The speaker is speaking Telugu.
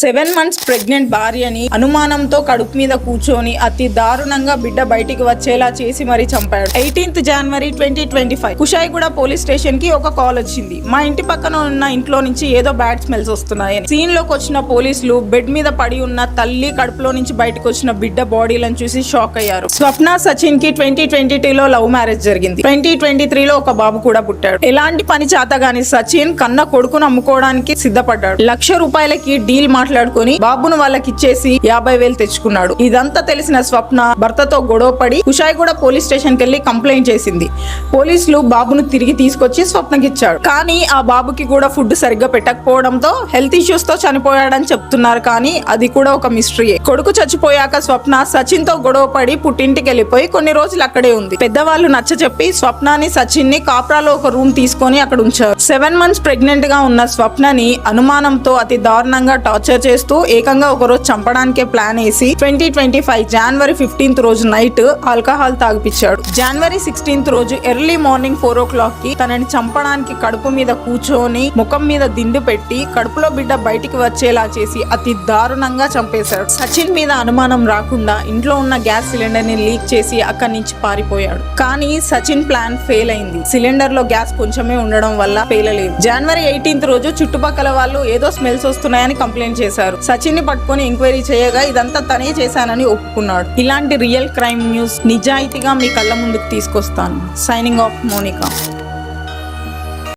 7 months ప్రెగ్నెంట్ భార్యని అనుమానంతో కడుపు మీద కూర్చొని అతి దారుణంగా బిడ్డ బయటికి వచ్చేలా చేసి మరీ చంపాడు. 18th January 2025 Kushaiguda police station కి ఒక కాల్ వచ్చింది. మా ఇంటి పక్కన ఉన్న ఇంట్లో నుంచి ఏదో బ్యాడ్ స్మెల్స్ వస్తున్నాయని. సీన్ లోకి వచ్చిన పోలీసులు బెడ్ మీద పడి ఉన్న తల్లి కడుపులో నుంచి బయటకు వచ్చిన బిడ్డ బాడీలను చూసి షాక్ అయ్యారు. స్వప్న సచిన్ కి 2022లో లవ్ మ్యారేజ్ జరిగింది. 2023లో ఒక బాబు కూడా పుట్టాడు. ఎలాంటి పని చేతగాని సచిన్ కన్న కొడుకును అమ్ముకోవడానికి సిద్ధపడ్డాడు. ₹1,00,000 డీల్ మాట్లాడుకుని బాబును వాళ్ళకి ఇచ్చేసి 50,000 తెచ్చుకున్నాడు. ఇదంతా తెలిసిన స్వప్న భర్తతో గొడవ పడి కుషాయిగూడ పోలీస్ స్టేషన్ కి వెళ్లి కంప్లైంట్ చేసింది. పోలీసులు బాబును తిరిగి తీసుకొచ్చి స్వప్నకి ఇచ్చాడు. కానీ ఆ బాబుకి కూడా ఫుడ్ సరిగ్గా పెట్టకపోవడంతో హెల్త్ ఇష్యూస్ తో చనిపోయాడని చెప్తున్నారు. కానీ అది కూడా ఒక మిస్టరీయే. కొడుకు చచ్చిపోయాక స్వప్న సచిన్ తో గొడవ పడి పుట్టింటికి వెళ్ళిపోయి కొన్ని రోజులు అక్కడే ఉంది. పెద్దవాళ్ళు నచ్చ చెప్పి స్వప్నాని సచిన్ ని కాప్రాలో ఒక రూమ్ తీసుకొని అక్కడ ఉంచారు. 7 months ప్రెగ్నెంట్ గా ఉన్న స్వప్నని అనుమానంతో అతి దారుణంగా టార్చర్ చేస్తూ ఏకంగా ఒకరోజు చంపడానికే ప్లాన్ వేసి 2025 January 15th రోజు నైట్ ఆల్కహాల్ తాగిపించాడు. January 16th రోజు ఎర్లీ మార్నింగ్ 4 o'clock కి తనని చంపడానికి కడుపు మీద కూర్చొని ముఖం మీద దిండు పెట్టి కడుపులో బిడ్డ బయటికి వచ్చేలా చేసి అతి దారుణంగా చంపేశాడు. సచిన్ మీద అనుమానం రాకుండా ఇంట్లో ఉన్న గ్యాస్ సిలిండర్ ని లీక్ చేసి అక్కడి నుంచి పారిపోయాడు. కానీ సచిన్ ప్లాన్ ఫెయిల్ అయింది. సిలిండర్ లో గ్యాస్ కొంచెమే ఉండడం వల్ల పేలలేదు. January 18th రోజు చుట్టుపక్కల వాళ్ళు ఏదో స్మెల్స్ వస్తున్నాయని కంప్లైంట్ చేశారు. సచిన్ ని పట్టుకొని ఎంక్వైరీ చేయగా ఇదంతా తనే చేశానని ఒప్పుకున్నాడు. ఇలాంటి రియల్ క్రైమ్ న్యూస్ నిజాయితీగా మీ కళ్ళ ముందుకు తీసుకొస్తాను. Signing off Monika.